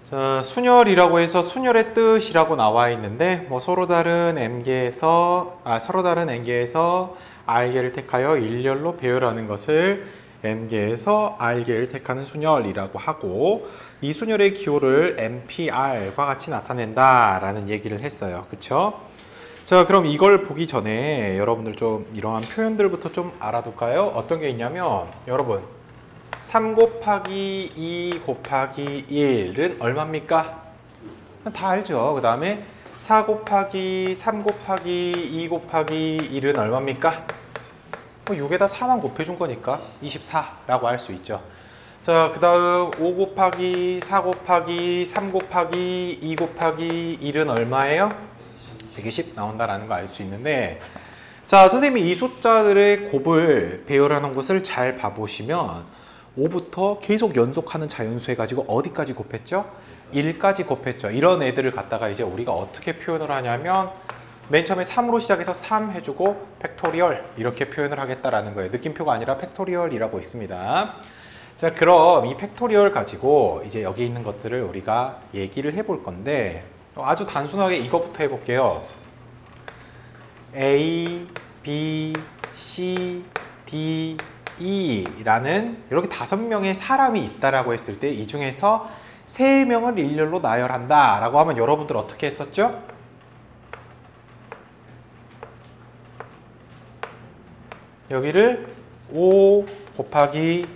자, 순열이라고 해서 순열의 뜻이라고 나와 있는데 뭐 서로 다른 n개에서 r개를 택하여 일렬로 배열하는 것을 n개에서 r개를 택하는 순열이라고 하고 이 순열의 기호를 NPR과 같이 나타낸다라는 얘기를 했어요. 그쵸? 자, 그럼 이걸 보기 전에 여러분들 좀 이러한 표현들부터 좀 알아둘까요? 어떤 게 있냐면 여러분 3 곱하기 2 곱하기 1은 얼마입니까? 다 알죠. 그 다음에 4 곱하기 3 곱하기 2 곱하기 1은 얼마입니까? 6에다 4만 곱해준 거니까 24라고 할 수 있죠. 자, 그 다음 5 곱하기 4 곱하기 3 곱하기 2 곱하기 1은 얼마예요? 120 나온다라는 거 알 수 있는데, 자, 선생님이 이 숫자들의 곱을 배열하는 것을 잘 봐보시면 5부터 계속 연속하는 자연수 해가지고 어디까지 곱했죠? 1까지 곱했죠. 이런 애들을 갖다가 이제 우리가 어떻게 표현을 하냐면 맨 처음에 3으로 시작해서 3 해주고 팩토리얼 이렇게 표현을 하겠다라는 거예요. 느낌표가 아니라 팩토리얼이라고 있습니다. 자, 그럼 이 팩토리얼 가지고 이제 여기 있는 것들을 우리가 얘기를 해볼 건데 아주 단순하게 이거부터 해볼게요. A, B, C, D, E라는 이렇게 5명의 사람이 있다라고 했을 때 이 중에서 3명을 일렬로 나열한다 라고 하면 여러분들 어떻게 했었죠? 여기를 5 곱하기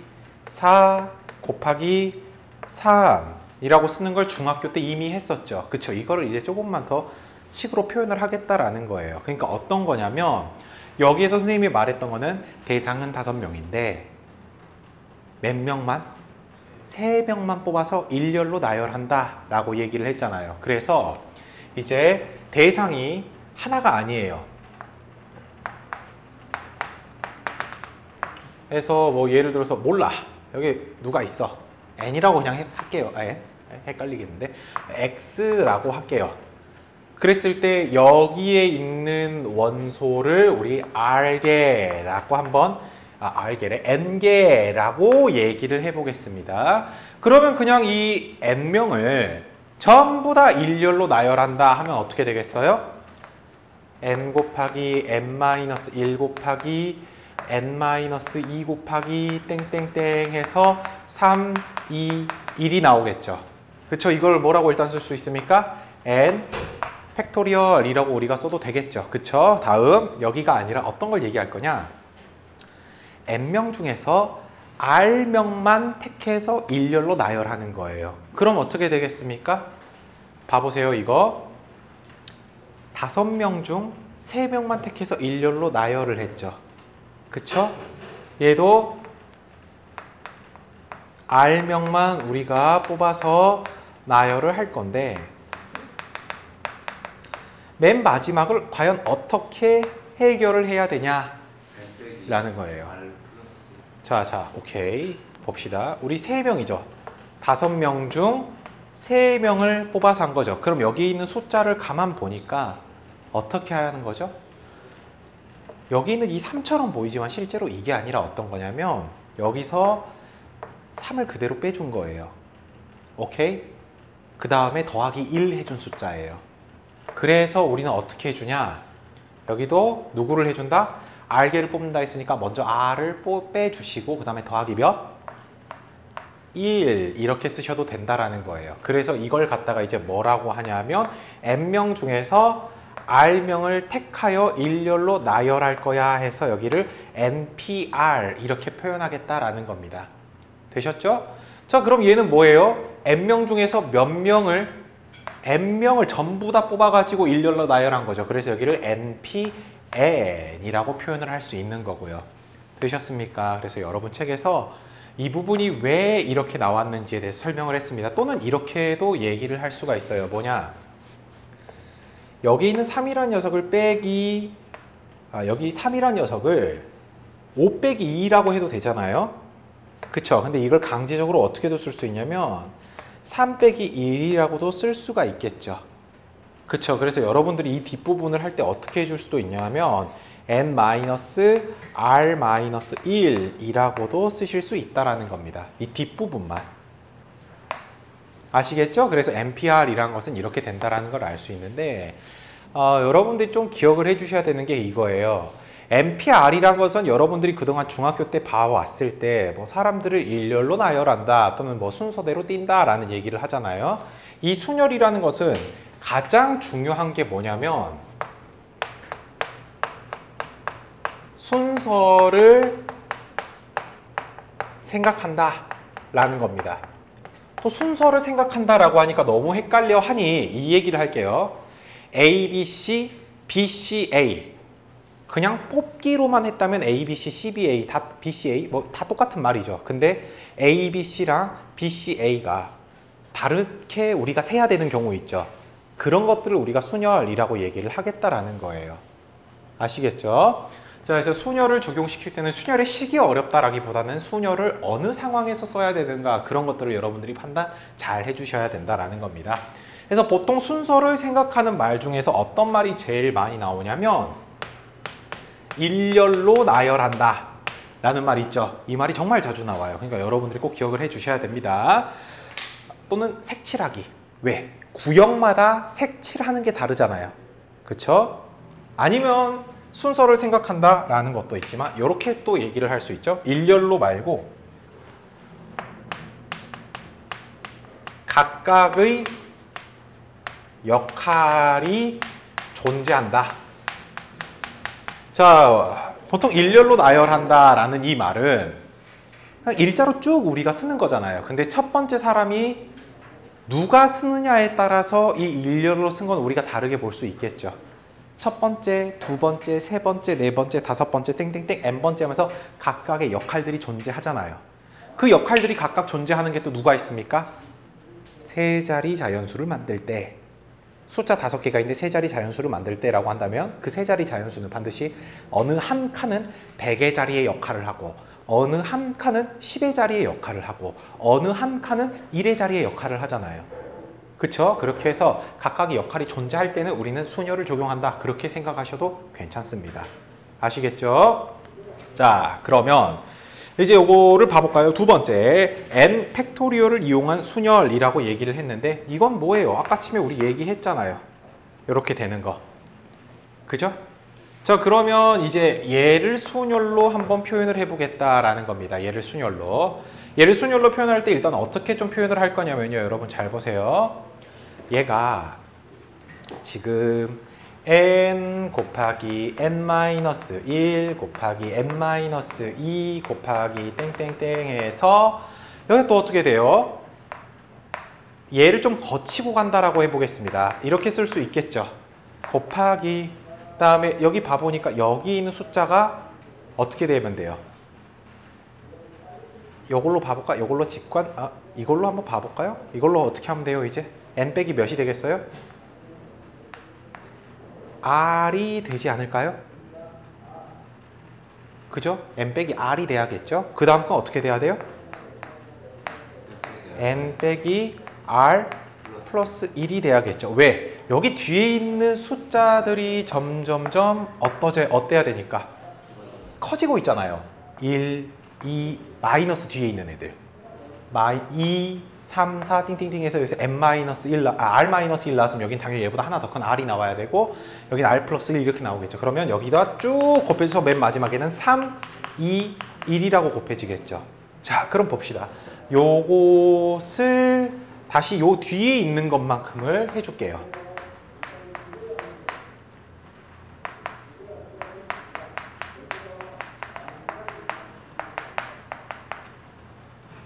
4 곱하기 3 이라고 쓰는 걸 중학교 때 이미 했었죠. 그쵸? 이거를 이제 조금만 더 식으로 표현을 하겠다라는 거예요. 그러니까 어떤 거냐면 여기에서 선생님이 말했던 거는 대상은 5명인데 몇 명만? 3명만 뽑아서 일렬로 나열한다 라고 얘기를 했잖아요. 그래서 이제 대상이 하나가 아니에요. 그래서 뭐 예를 들어서 몰라. 여기 누가 있어. n이라고 그냥 할게요. n. 헷갈리겠는데 x라고 할게요. 그랬을 때 여기에 있는 원소를 우리 r개라고 한번 r개래 n개라고 얘기를 해보겠습니다. 그러면 그냥 이 n명을 전부 다 일렬로 나열한다 하면 어떻게 되겠어요? n 곱하기 n-1 곱하기 n-2 곱하기 땡땡땡 해서 3, 2, 1이 나오겠죠. 그쵸? 이걸 뭐라고 일단 쓸 수 있습니까? n 팩토리얼이라고 우리가 써도 되겠죠. 그쵸? 다음 여기가 아니라 어떤 걸 얘기할 거냐? n명 중에서 r명만 택해서 일렬로 나열하는 거예요. 그럼 어떻게 되겠습니까? 봐보세요. 이거 5명 중 3명만 택해서 일렬로 나열을 했죠. 그쵸? 얘도 r명만 우리가 뽑아서 나열을 할 건데 맨 마지막을 과연 어떻게 해결을 해야 되냐 라는 거예요. 자, 오케이. 봅시다. 우리 3명이죠. 5명 중 3명을 뽑아서 한 거죠. 그럼 여기 있는 숫자를 가만 보니까 어떻게 하는 거죠? 여기 있는 이 3처럼 보이지만 실제로 이게 아니라 어떤 거냐면 여기서 3을 그대로 빼준 거예요. 오케이? 그 다음에 더하기 1 해준 숫자예요. 그래서 우리는 어떻게 해주냐? 여기도 누구를 해준다? r개를 뽑는다 했으니까 먼저 r을 빼주시고 그 다음에 더하기 몇? 1 이렇게 쓰셔도 된다라는 거예요. 그래서 이걸 갖다가 이제 뭐라고 하냐면 n명 중에서 r명을 택하여 일렬로 나열할 거야 해서 여기를 NPR 이렇게 표현하겠다라는 겁니다. 되셨죠? 자, 그럼 얘는 뭐예요? n명 중에서 몇 명을 n명을 전부 다 뽑아가지고 일렬로 나열한 거죠. 그래서 여기를 NPN이라고 표현을 할 수 있는 거고요. 되셨습니까? 그래서 여러분 책에서 이 부분이 왜 이렇게 나왔는지에 대해서 설명을 했습니다. 또는 이렇게도 얘기를 할 수가 있어요. 뭐냐? 여기 있는 3이라는 녀석을 빼기 여기 3이라는 녀석을 5 빼기 2라고 해도 되잖아요. 그쵸? 근데 이걸 강제적으로 어떻게도 쓸 수 있냐면 3 빼기 1이라고도 쓸 수가 있겠죠. 그쵸? 그래서 여러분들이 이 뒷부분을 할 때 어떻게 해줄 수도 있냐면 n-r-1이라고도 쓰실 수 있다라는 겁니다. 이 뒷부분만. 아시겠죠? 그래서 NPR이란 것은 이렇게 된다라는 걸 알 수 있는데 여러분들이 좀 기억을 해주셔야 되는 게 이거예요. NPR이란 것은 여러분들이 그동안 중학교 때 봐왔을 때 뭐 사람들을 일렬로 나열한다 또는 뭐 순서대로 띈다라는 얘기를 하잖아요. 이 순열이라는 것은 가장 중요한 게 뭐냐면 순서를 생각한다 라는 겁니다. 또 순서를 생각한다라고 하니까 너무 헷갈려 하니 이 얘기를 할게요. A, B, C, B, C, A. 그냥 뽑기로만 했다면 A, B, C, C, B, A, 다 B, C, A 뭐 다 똑같은 말이죠. 근데 A, B, C랑 B, C, A가 다르게 우리가 세야 되는 경우 있죠. 그런 것들을 우리가 순열이라고 얘기를 하겠다라는 거예요. 아시겠죠? 자, 그래서 순열을 적용시킬 때는 순열의 식이 어렵다라기보다는 순열을 어느 상황에서 써야 되는가 그런 것들을 여러분들이 판단 잘 해주셔야 된다라는 겁니다. 그래서 보통 순서를 생각하는 말 중에서 어떤 말이 제일 많이 나오냐면 일렬로 나열한다 라는 말 있죠. 이 말이 정말 자주 나와요. 그러니까 여러분들이 꼭 기억을 해주셔야 됩니다. 또는 색칠하기. 왜? 구역마다 색칠하는 게 다르잖아요. 그쵸? 아니면 순서를 생각한다 라는 것도 있지만 이렇게 또 얘기를 할 수 있죠. 일렬로 말고 각각의 역할이 존재한다. 자, 보통 일렬로 나열한다 라는 이 말은 그냥 일자로 쭉 우리가 쓰는 거잖아요. 근데 첫 번째 사람이 누가 쓰느냐에 따라서 이 일렬로 쓴 건 우리가 다르게 볼 수 있겠죠. 첫 번째, 두 번째, 세 번째, 네 번째, 다섯 번째, 땡땡땡 n번째 하면서 각각의 역할들이 존재하잖아요. 그 역할들이 각각 존재하는 게 또 누가 있습니까? 세 자리 자연수를 만들 때 숫자 5개가 있는데 세 자리 자연수를 만들 때라고 한다면 그 세 자리 자연수는 반드시 어느 한 칸은 100의 자리의 역할을 하고 어느 한 칸은 10의 자리의 역할을 하고 어느 한 칸은 1의 자리의 역할을 하잖아요. 그쵸? 그렇게 해서 각각의 역할이 존재할 때는 우리는 순열을 적용한다. 그렇게 생각하셔도 괜찮습니다. 아시겠죠? 자, 그러면 이제 요거를 봐볼까요? 두 번째, n 팩토리얼을 이용한 순열이라고 얘기를 했는데 이건 뭐예요? 아까 처음에 우리 얘기했잖아요. 이렇게 되는 거. 그죠? 자, 그러면 이제 얘를 순열로 한번 표현을 해보겠다라는 겁니다. 얘를 순열로. 얘를 순열로 표현할 때 일단 어떻게 좀 표현을 할 거냐면요. 여러분 잘 보세요. 얘가 지금 n 곱하기 n-1 곱하기 n-2 곱하기 땡땡땡 해서 여기 또 어떻게 돼요? 얘를 좀 거치고 간다라고 해보겠습니다. 이렇게 쓸 수 있겠죠. 곱하기 그다음에 여기 봐보니까 여기 있는 숫자가 어떻게 되면 돼요? 이걸로 봐볼까? 이걸로 직관? 이걸로 한번 봐볼까요? 이걸로 어떻게 하면 돼요 이제? n 빼기 몇이 되겠어요? r이 되지 않을까요? 그죠? n 빼기 r이 돼야겠죠? 그 다음 건 어떻게 돼야 돼요? n 빼기 r 플러스 1이 돼야겠죠. 왜? 여기 뒤에 있는 숫자들이 점점점 어때야 되니까? 커지고 있잖아요. 1, 2, 마이너스 뒤에 있는 애들. 2, 3, 4 띵띵띵해서 여기서 n-1, r-1 나왔으면 여긴 당연히 얘보다 하나 더 큰 r이 나와야 되고 여긴 r 플러스 1 이렇게 나오겠죠. 그러면 여기다 쭉 곱해줘서 맨 마지막에는 3, 2, 1이라고 곱해지겠죠. 자, 그럼 봅시다. 요것을 다시 요 뒤에 있는 것만큼을 해줄게요.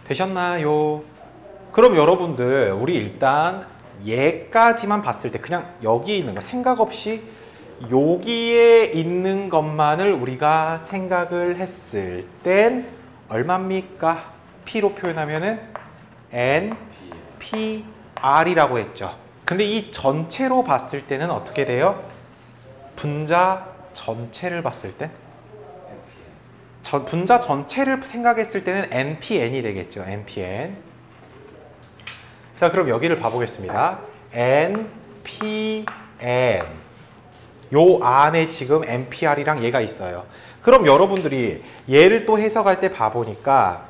되셨나요? 그럼 여러분들 우리 일단 얘까지만 봤을 때 그냥 여기에 있는 거 생각 없이 여기에 있는 것만을 우리가 생각을 했을 땐 얼마입니까? P로 표현하면은 NPR이라고 했죠. 근데 이 전체로 봤을 때는 어떻게 돼요? 분자 전체를 봤을 때 분자 전체를 생각했을 때는 NPN이 되겠죠. NPN. 자, 그럼 여기를 봐보겠습니다. NPN. 요 안에 지금 NPR이랑 얘가 있어요. 그럼 여러분들이 얘를 또 해석할 때 봐보니까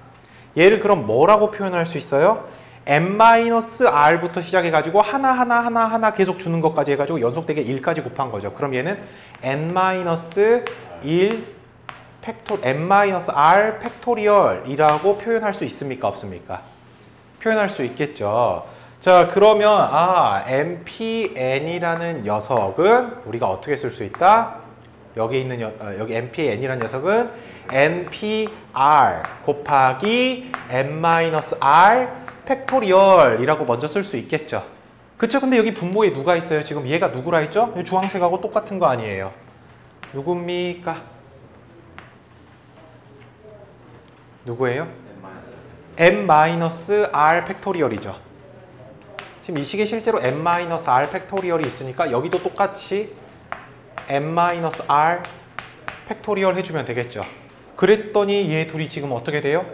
얘를 그럼 뭐라고 표현할 수 있어요? n-r부터 시작해가지고 하나 계속 주는 것까지 해가지고 연속되게 1까지 곱한 거죠. 그럼 얘는 n-1 n-r 팩토리얼이라고 표현할 수 있습니까? 없습니까? 표현할 수 있겠죠. 자, 그러면 mpn이라는 녀석은 우리가 어떻게 쓸 수 있다? 여기 있는 여기 mpn이라는 녀석은 npr 곱하기 n-r 팩토리얼이라고 먼저 쓸 수 있겠죠. 그쵸? 근데 여기 분모에 누가 있어요? 지금 얘가 누구라 했죠? 주황색하고 똑같은 거 아니에요? 누굽니까? 누구예요? n-r 팩토리얼이죠. 지금 이 식에 실제로 n-r 팩토리얼이 있으니까 여기도 똑같이 n-r 팩토리얼 해주면 되겠죠. 그랬더니 얘 둘이 지금 어떻게 돼요?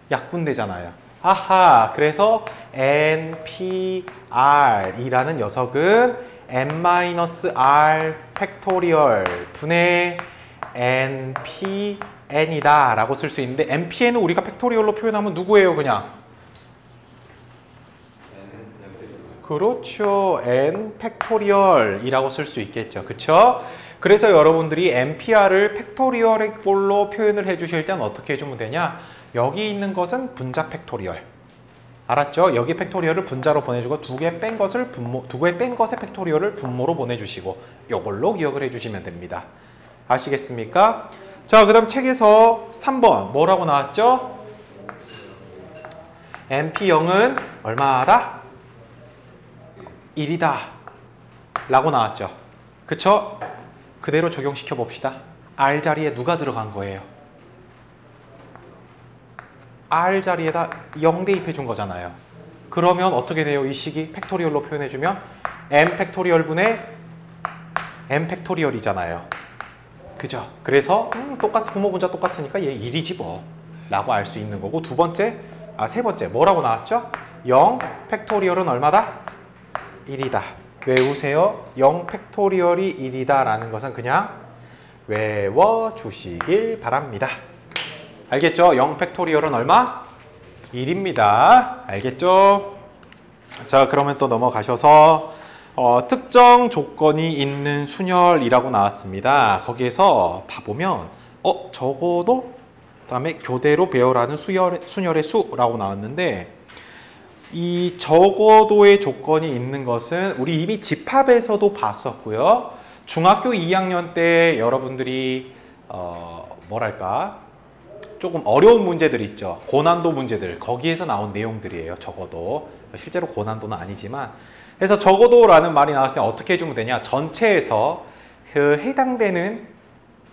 약분되잖아요. 아하, 그래서 npr이라는 녀석은 n-r 팩토리얼 분의 npn이다 라고 쓸 수 있는데 npn은 우리가 팩토리얼로 표현하면 누구예요? 그냥 그렇죠. n 팩토리얼이라고 쓸 수 있겠죠. 그쵸? 그래서 여러분들이 npr를 팩토리얼로 표현을 해주실 때는 어떻게 해주면 되냐? 여기 있는 것은 분자 팩토리얼. 알았죠? 여기 팩토리얼을 분자로 보내주고 두 개 뺀 것의 팩토리얼을 분모로 보내주시고 요걸로 기억을 해주시면 됩니다. 아시겠습니까? 자, 그 다음 책에서 3번 뭐라고 나왔죠? np0은 얼마다? 1이다 라고 나왔죠. 그쵸? 그대로 적용시켜 봅시다. R 자리에 누가 들어간 거예요? R 자리에다 0 대입해 준 거잖아요. 그러면 어떻게 돼요? 이 식이 팩토리얼로 표현해 주면 n 팩토리얼 분의 n 팩토리얼이잖아요. 그죠? 그래서 똑같은 분모 분자 똑같으니까 얘 1이지 뭐 라고 알 수 있는 거고, 세 번째 뭐라고 나왔죠? 0 팩토리얼은 얼마다? 1이다. 외우세요. 0 팩토리얼이 1이다 라는 것은 그냥 외워주시길 바랍니다. 알겠죠? 0 팩토리얼은 얼마? 1입니다. 알겠죠? 자, 그러면 또 넘어가셔서 특정 조건이 있는 순열이라고 나왔습니다. 거기에서 봐보면 적어도 그다음에 교대로 배열하는 순열의 수라고 나왔는데, 이 적어도의 조건이 있는 것은 우리 이미 집합에서도 봤었고요. 중학교 2학년 때 여러분들이 뭐랄까 조금 어려운 문제들 있죠. 고난도 문제들, 거기에서 나온 내용들이에요. 적어도. 실제로 고난도는 아니지만. 그래서 적어도라는 말이 나왔을 때 어떻게 해주면 되냐. 전체에서 그 해당되는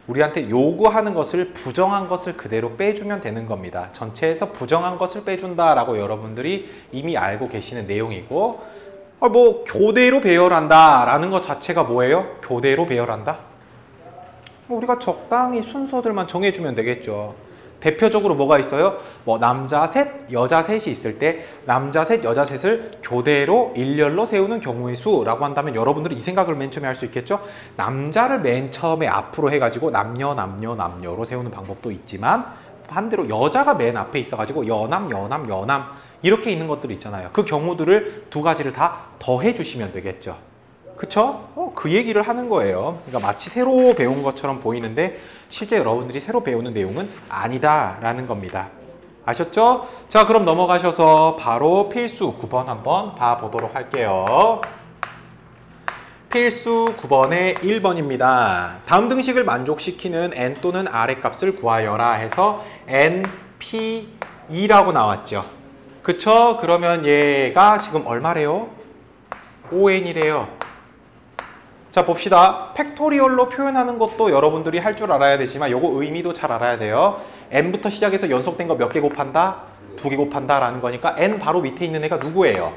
우리한테 요구하는 것을, 부정한 것을 그대로 빼주면 되는 겁니다. 전체에서 부정한 것을 빼준다라고 여러분들이 이미 알고 계시는 내용이고, 뭐 교대로 배열한다라는 것 자체가 뭐예요? 교대로 배열한다? 우리가 적당히 순서들만 정해주면 되겠죠. 대표적으로 뭐가 있어요? 뭐 남자 셋, 여자 셋이 있을 때 남자 셋, 여자 셋을 교대로 일렬로 세우는 경우의 수라고 한다면 여러분들이 이 생각을 맨 처음에 할 수 있겠죠? 남자를 맨 처음에 앞으로 해가지고 남녀로 세우는 방법도 있지만, 반대로 여자가 맨 앞에 있어가지고 여남 이렇게 있는 것들이 있잖아요. 그 경우들을 두 가지를 다 더해 주시면 되겠죠. 그쵸? 그 얘기를 하는 거예요. 그러니까 마치 새로 배운 것처럼 보이는데 실제 여러분들이 새로 배우는 내용은 아니다라는 겁니다. 아셨죠? 자, 그럼 넘어가셔서 바로 필수 9번 한번 봐보도록 할게요. 필수 9번의 1번입니다. 다음 등식을 만족시키는 n 또는 r의 값을 구하여라 해서 np2라고 나왔죠. 그쵸? 그러면 얘가 지금 얼마래요? 5n이래요. 자, 봅시다. 팩토리얼로 표현하는 것도 여러분들이 할 줄 알아야 되지만 요거 의미도 잘 알아야 돼요. n부터 시작해서 연속된 거 몇 개 곱한다? 2개 곱한다 라는 거니까 n 바로 밑에 있는 애가 누구예요?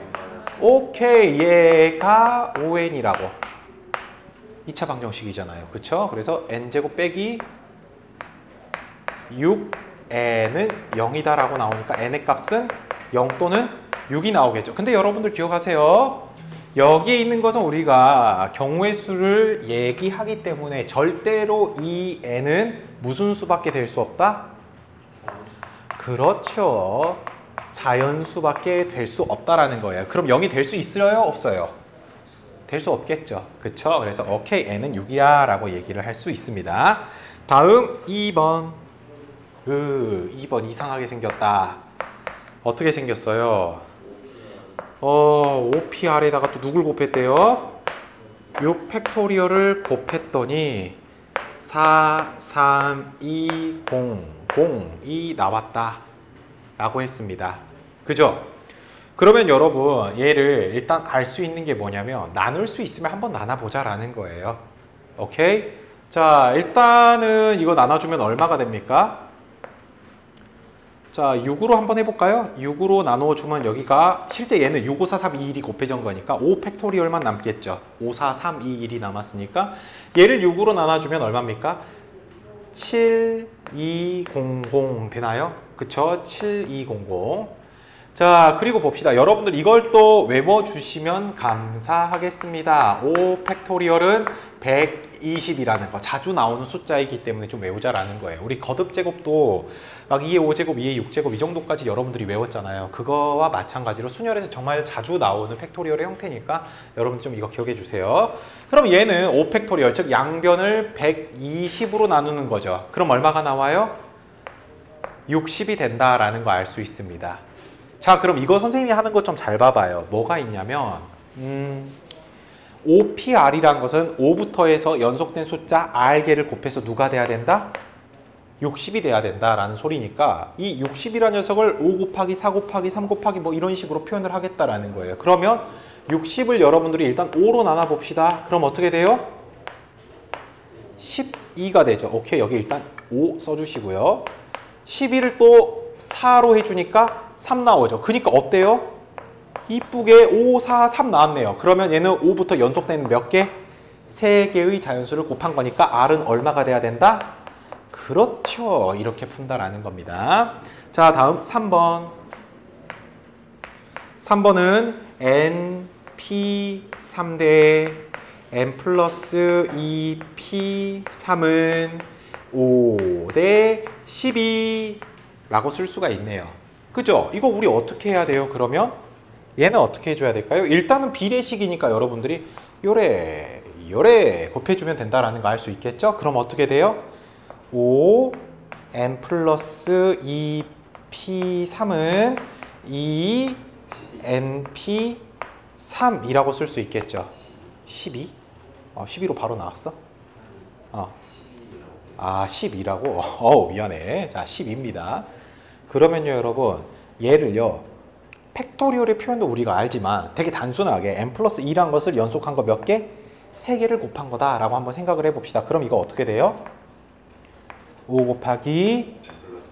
오케이, 얘가 5n이라고. 2차 방정식이잖아요. 그쵸? 그래서 n제곱 빼기 6n은 0이다 라고 나오니까 n의 값은 0 또는 6이 나오겠죠. 근데 여러분들 기억하세요. 여기에 있는 것은 우리가 경우의 수를 얘기하기 때문에 절대로 이 n은 무슨 수밖에 될 수 없다? 그렇죠. 자연수밖에 될 수 없다라는 거예요. 그럼 0이 될 수 있어요? 없어요? 될 수 없겠죠. 그쵸? 그래서 오케이, n은 6이야 라고 얘기를 할 수 있습니다. 다음 2번. 2번 이상하게 생겼다. 어떻게 생겼어요? 5PR에다가 또 누굴 곱했대요? 6 팩토리얼을 곱했더니 4, 3, 2, 0, 0이 나왔다 라고 했습니다. 그죠? 그러면 여러분 얘를 일단 알 수 있는 게 뭐냐면 나눌 수 있으면 한번 나눠보자 라는 거예요. 오케이? 자, 일단은 이거 나눠주면 얼마가 됩니까? 자, 6으로 한번 해볼까요? 6으로 나눠주면 여기가 실제 얘는 6, 5, 4, 3, 2, 1이 곱해진 거니까 5 팩토리얼만 남겠죠. 5, 4, 3, 2, 1이 남았으니까 얘를 6으로 나눠주면 얼마입니까? 7, 2, 0, 0 되나요? 그쵸? 7, 2, 0, 0. 자, 그리고 봅시다. 여러분들 이걸 또 외워주시면 감사하겠습니다. 5 팩토리얼은 120이라는 거 자주 나오는 숫자이기 때문에 좀 외우자라는 거예요. 우리 거듭제곱도 막 2의 5제곱, 2의 6제곱 이 정도까지 여러분들이 외웠잖아요. 그거와 마찬가지로 순열에서 정말 자주 나오는 팩토리얼의 형태니까 여러분 좀 이거 기억해 주세요. 그럼 얘는 5 팩토리얼, 즉 양변을 120으로 나누는 거죠. 그럼 얼마가 나와요? 60이 된다라는 거 알 수 있습니다. 자, 그럼 이거 선생님이 하는 것 좀 잘 봐봐요. 뭐가 있냐면 5PR이란 것은 5부터 해서 연속된 숫자 R개를 곱해서 누가 돼야 된다? 60이 돼야 된다라는 소리니까 이 60이라는 녀석을 5 곱하기 4 곱하기 3 곱하기 뭐 이런 식으로 표현을 하겠다라는 거예요. 그러면 60을 여러분들이 일단 5로 나눠 봅시다. 그럼 어떻게 돼요? 12가 되죠. 오케이, 여기 일단 5 써주시고요. 12를 또 4로 해주니까 3 나오죠. 그러니까 어때요? 이쁘게 5, 4, 3 나왔네요. 그러면 얘는 5부터 연속되는 몇 개? 3개의 자연수를 곱한 거니까 R은 얼마가 돼야 된다? 그렇죠. 이렇게 푼다라는 겁니다. 자, 다음 3번. 3번은 NP3 대 N 플러스 2P3은 5 대 12라고 쓸 수가 있네요. 그죠? 이거 우리 어떻게 해야 돼요? 그러면 얘는 어떻게 해줘야 될까요? 일단은 비례식이니까 여러분들이 요래 곱해주면 된다라는 거 알 수 있겠죠? 그럼 어떻게 돼요? 5 n 플러스 2p3은 2 np3이라고 쓸 수 있겠죠? 12? 12로 바로 나왔어? 12라고? 미안해. 자, 10입니다. 그러면요, 여러분, 얘를요, 팩토리얼의 표현도 우리가 알지만 되게 단순하게 n 플러스 2란 것을 연속한 거 몇 개? 3개를 곱한 거다라고 한번 생각을 해봅시다. 그럼 이거 어떻게 돼요? 5 곱하기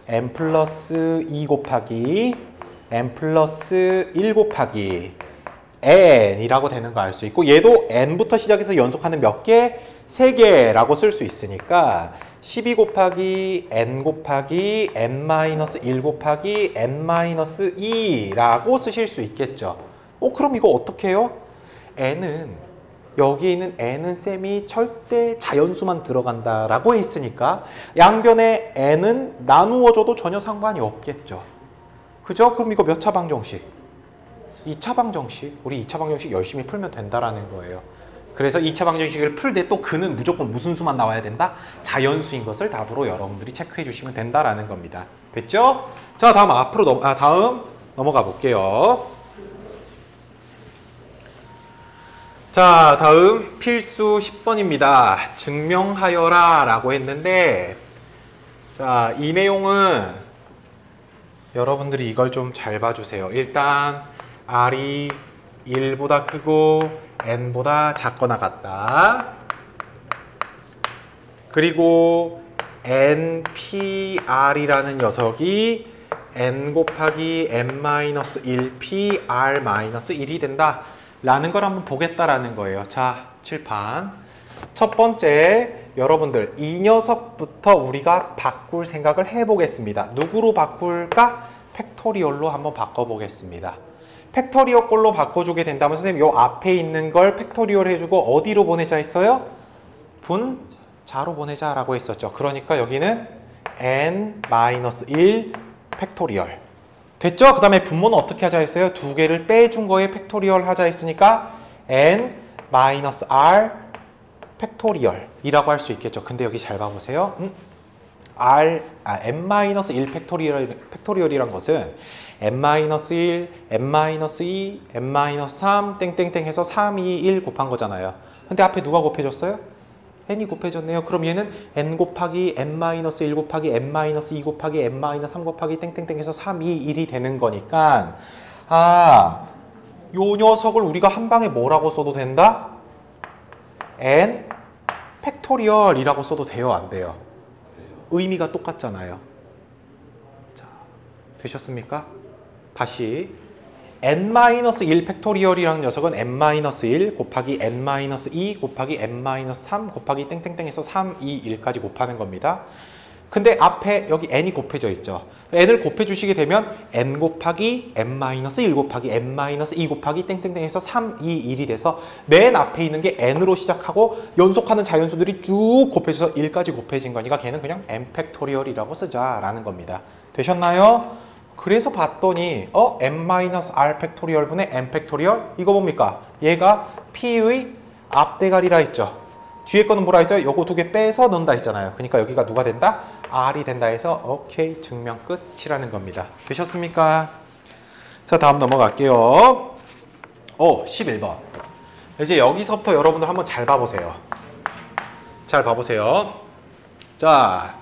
n 플러스 2 곱하기 n 플러스 1 곱하기 n이라고 되는 거 알 수 있고 얘도 n부터 시작해서 연속하는 몇 개? 3개라고 쓸 수 있으니까 12 곱하기 n 곱하기 n-1 곱하기 n-2라고 쓰실 수 있겠죠. 그럼 이거 어떻게 해요? n은 여기 있는 n은 쌤이 절대 자연수만 들어간다라고 했으니까 양변에 n은 나누어줘도 전혀 상관이 없겠죠. 그죠? 그럼 이거 몇 차 방정식? 2차 방정식. 우리 2차 방정식 열심히 풀면 된다라는 거예요. 그래서 2차 방정식을 풀 때 또 그는 무조건 무슨 수만 나와야 된다? 자연수인 것을 답으로 여러분들이 체크해 주시면 된다라는 겁니다. 됐죠? 자, 다음 다음 넘어가 볼게요. 자, 다음 필수 10번입니다. 증명하여라 라고 했는데 자, 이 내용은 여러분들이 이걸 좀 잘 봐주세요. 일단 R이 1보다 크고 n보다 작거나 같다. 그리고 npr이라는 녀석이 n 곱하기 n-1pr-1이 된다 라는 걸 한번 보겠다라는 거예요. 자, 칠판 첫 번째 여러분들 이 녀석부터 우리가 바꿀 생각을 해보겠습니다. 누구로 바꿀까? 팩토리얼로 한번 바꿔보겠습니다. 팩토리얼 걸로 바꿔주게 된다면 선생님 요 앞에 있는 걸 팩토리얼 해주고 어디로 보내자 했어요? 분자로 보내자 라고 했었죠. 그러니까 여기는 n-1 팩토리얼 됐죠? 그 다음에 분모는 어떻게 하자 했어요? 두 개를 빼준 거에 팩토리얼 하자 했으니까 n-r 팩토리얼이라고 할 수 있겠죠. 근데 여기 잘 봐보세요. n-1 팩토리얼이란 것은 n-1, n-2, n-3 땡땡땡 해서 3, 2, 1 곱한 거잖아요. 근데 앞에 누가 곱해졌어요? n이 곱해졌네요. 그럼 얘는 n 곱하기 n-1 곱하기 n-2 곱하기 n-3 곱하기 땡땡땡 해서 3, 2, 1이 되는 거니까 요 녀석을 우리가 한 방에 뭐라고 써도 된다? n 팩토리얼이라고 써도 돼요? 안 돼요? 의미가 똑같잖아요. 자, 되셨습니까? 다시 n-1 팩토리얼이라는 녀석은 n-1 곱하기 n-2 곱하기 n-3 곱하기 땡땡땡 해서 3, 2, 1까지 곱하는 겁니다. 근데 앞에 여기 n이 곱해져 있죠. n을 곱해주시게 되면 n 곱하기 n-1 곱하기 n-2 곱하기 땡땡땡 해서 3, 2, 1이 돼서 맨 앞에 있는 게 n으로 시작하고 연속하는 자연수들이 쭉 곱해져서 1까지 곱해진 거니까 걔는 그냥 n 팩토리얼이라고 쓰자라는 겁니다. 되셨나요? 그래서 봤더니 n-r 팩토리얼 분의 n 팩토리얼 이거 뭡니까? 얘가 p의 앞대가리라 했죠. 뒤에 거는 뭐라 했어요? 요거 두 개 빼서 넣는다 했잖아요. 그러니까 여기가 누가 된다? r이 된다 해서 오케이 증명 끝이라는 겁니다. 되셨습니까? 자, 다음 넘어갈게요. 11번. 이제 여기서부터 여러분들 한번 잘 봐보세요. 잘 봐보세요. 자,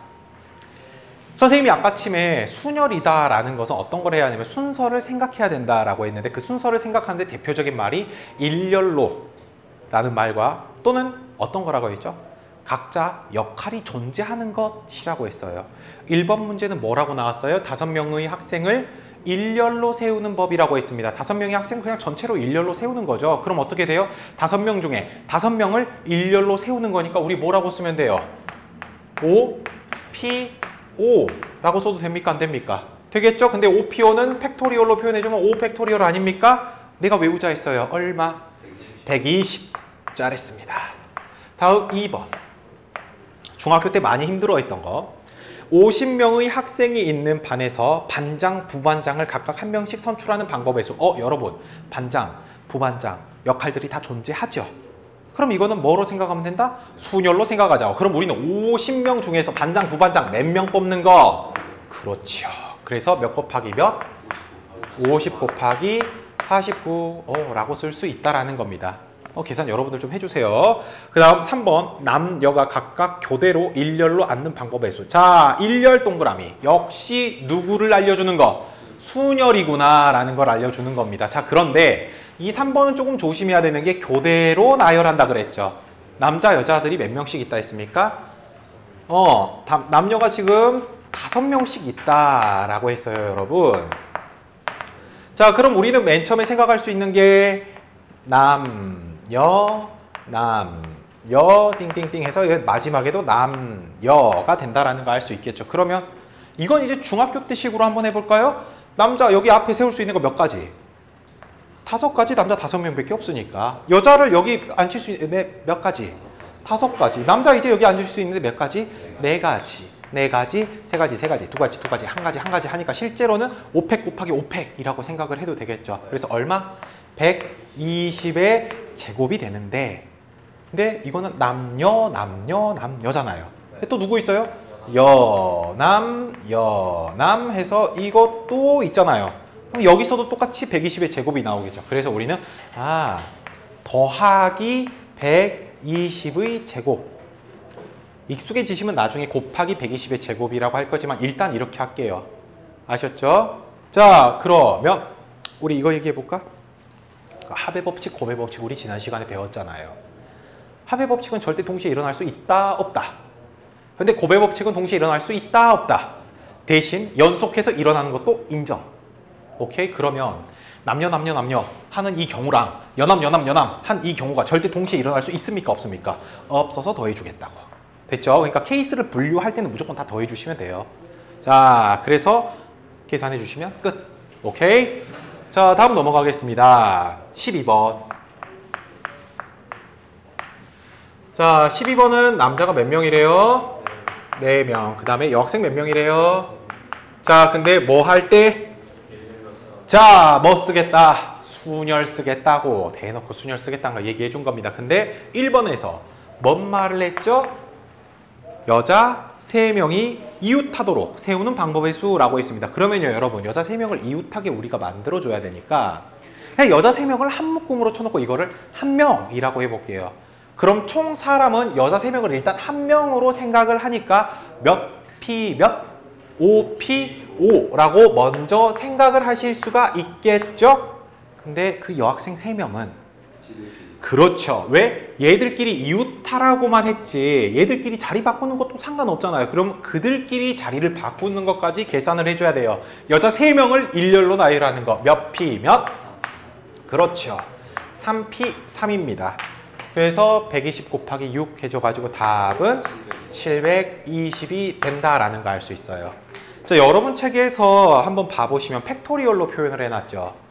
선생님이 아까침에 순열이다라는 것은 어떤 걸 해야 하냐면 순서를 생각해야 된다라고 했는데 그 순서를 생각하는데 대표적인 말이 일렬로라는 말과 또는 어떤 거라고 했죠? 각자 역할이 존재하는 것이라고 했어요. 1번 문제는 뭐라고 나왔어요? 5명의 학생을 일렬로 세우는 법이라고 했습니다. 5명의 학생을 그냥 전체로 일렬로 세우는 거죠. 그럼 어떻게 돼요? 5명 중에 5명을 일렬로 세우는 거니까 우리 뭐라고 쓰면 돼요? O, P, O 라고 써도 됩니까? 안 됩니까? 되겠죠? 근데 OPO는 팩토리얼로 표현해주면 O 팩토리얼 아닙니까? 내가 외우자 했어요. 얼마? 120 짜랬습니다. 다음 2번. 중학교 때 많이 힘들어했던 거. 50명의 학생이 있는 반에서 반장, 부반장을 각각 한 명씩 선출하는 방법의 수. 여러분, 반장, 부반장 역할들이 다 존재하죠. 그럼 이거는 뭐로 생각하면 된다? 순열로 생각하자. 그럼 우리는 50명 중에서 반장, 부반장 몇 명 뽑는 거? 그렇죠. 그래서 몇 곱하기 몇? 50 곱하기 49 라고 쓸 수 있다라는 겁니다. 계산 여러분들 좀 해주세요. 그 다음 3번 남여가 각각 교대로 일렬로 앉는 방법의 수. 자, 일렬 동그라미 역시 누구를 알려주는 거? 순열이구나 라는 걸 알려주는 겁니다. 자, 그런데 이 3번은 조금 조심해야 되는 게 교대로 나열한다 그랬죠. 남자 여자들이 몇 명씩 있다 했습니까? 남녀가 지금 5명씩 있다라고 했어요, 여러분. 자, 그럼 우리는 맨 처음에 생각할 수 있는 게 남녀 띵띵띵 해서 마지막에도 남여가 된다라는 거 알 수 있겠죠. 그러면 이건 이제 중학교 때 식으로 한번 해볼까요? 남자 여기 앞에 세울 수 있는 거 몇 가지? 5가지. 남자 5명밖에 없으니까. 여자를 여기 앉힐 수 있는 몇 가지? 5가지. 남자 이제 여기 앉을 수 있는데 몇 가지? 4가지. 4가지, 3가지, 3가지, 2가지, 2가지, 1가지 하니까 실제로는 5팩 곱하기 5팩이라고 생각을 해도 되겠죠. 그래서 얼마? 120의 제곱이 되는데, 근데 이거는 남녀잖아요. 또 누구 있어요? 여남 해서 이것도 있잖아요. 그럼 여기서도 똑같이 120의 제곱이 나오겠죠. 그래서 우리는 더하기 120의 제곱. 익숙해지시면 나중에 곱하기 120의 제곱이라고 할 거지만 일단 이렇게 할게요. 아셨죠? 자, 그러면 우리 이거 얘기해 볼까? 합의 법칙, 곱의 법칙 우리 지난 시간에 배웠잖아요. 합의 법칙은 절대 동시에 일어날 수 있다, 없다. 근데 곱의 법칙은 동시에 일어날 수 있다, 없다. 대신 연속해서 일어나는 것도 인정. 오케이? 그러면 남녀 하는 이 경우랑 여남 한 이 경우가 절대 동시에 일어날 수 있습니까, 없습니까? 없어서 더해주겠다고. 됐죠? 그러니까 케이스를 분류할 때는 무조건 다 더해주시면 돼요. 자, 그래서 계산해 주시면 끝. 오케이? 자, 다음 넘어가겠습니다. 12번. 자, 12번은 남자가 몇 명이래요? 4명. 그 다음에 여학생 몇 명이래요? 자, 근데 뭐 할 때? 자, 뭐 쓰겠다? 순열 쓰겠다고 대놓고 순열 쓰겠다는 거 얘기해 준 겁니다. 근데 1번에서 뭔 말을 했죠? 여자 3명이 이웃하도록 세우는 방법의 수라고 했습니다. 그러면요, 여러분, 여자 3명을 이웃하게 우리가 만들어줘야 되니까 그냥 여자 3명을 한 묶음으로 쳐놓고 이거를 한 명이라고 해볼게요. 그럼 총 사람은 여자 3명을 일단 한 명으로 생각을 하니까 몇 P 몇? 5P 5라고 먼저 생각을 하실 수가 있겠죠? 근데 그 여학생 3명은 그렇죠. 왜? 얘들끼리 이웃하라고만 했지 얘들끼리 자리 바꾸는 것도 상관없잖아요. 그럼 그들끼리 자리를 바꾸는 것까지 계산을 해줘야 돼요. 여자 3명을 일렬로 나열하는 거 몇 P 몇? 그렇죠. 3P 3입니다. 그래서 120 곱하기 6 해줘가지고 답은 720이 된다라는 거 알 수 있어요. 자, 여러분 책에서 한번 봐보시면 팩토리얼로 표현을 해놨죠.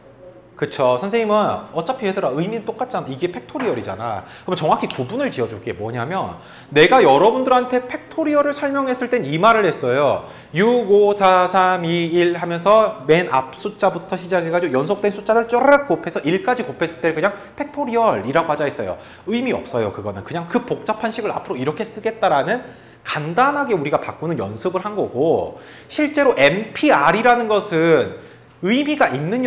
그쵸? 선생님은 어차피 얘들아 의미는 똑같잖아. 이게 팩토리얼이잖아. 그럼 정확히 구분을 지어줄게. 뭐냐면 내가 여러분들한테 팩토리얼을 설명했을 땐 이 말을 했어요. 6, 5, 4, 3, 2, 1 하면서 맨 앞 숫자부터 시작해가지고 연속된 숫자를 쪼르륵 곱해서 1까지 곱했을 때 그냥 팩토리얼이라고 하자 했어요. 의미 없어요. 그거는 그냥 그 복잡한 식을 앞으로 이렇게 쓰겠다라는 간단하게 우리가 바꾸는 연습을 한 거고, 실제로 NPR이라는 것은 의미가 있는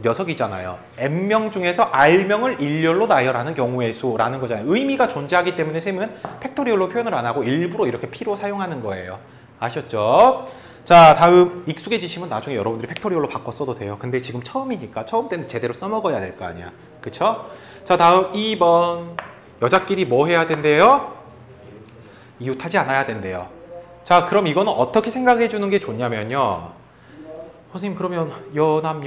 녀석이잖아요. N명 중에서 R명을 일렬로 나열하는 경우의 수라는 거잖아요. 의미가 존재하기 때문에 쌤은 팩토리얼로 표현을 안 하고 일부러 이렇게 P로 사용하는 거예요. 아셨죠? 자, 다음 익숙해지시면 나중에 여러분들이 팩토리얼로 바꿔 써도 돼요. 근데 지금 처음이니까 처음 때는 제대로 써먹어야 될 거 아니야. 그쵸? 자, 다음 2번. 여자끼리 뭐 해야 된대요? 이웃하지 않아야 된대요. 자, 그럼 이거는 어떻게 생각해 주는 게 좋냐면요. 선생님, 그러면 여남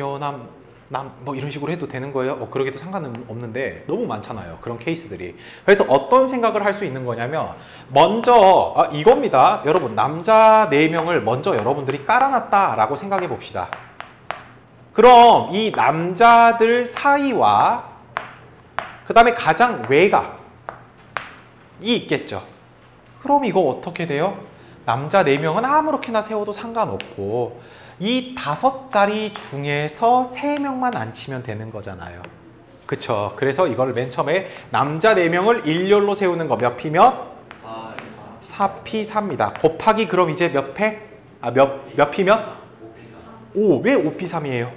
남 뭐 이런 식으로 해도 되는 거예요? 그러기도 상관은 없는데 너무 많잖아요. 그런 케이스들이. 그래서 어떤 생각을 할 수 있는 거냐면 먼저 이겁니다. 여러분, 남자 4명을 먼저 여러분들이 깔아놨다라고 생각해 봅시다. 그럼 이 남자들 사이와 그 다음에 가장 외곽이 있겠죠. 그럼 이거 어떻게 돼요? 남자 4명은 아무렇게나 세워도 상관없고 이 5자리 중에서 3명만 앉히면 되는 거잖아요. 그쵸? 그래서 이걸 맨 처음에 남자 4명을 일렬로 세우는 거 몇 P 몇? 4P 4입니다. 곱하기 그럼 이제 몇 팩? 몇 P 몇? 5. 왜 5P 3이에요?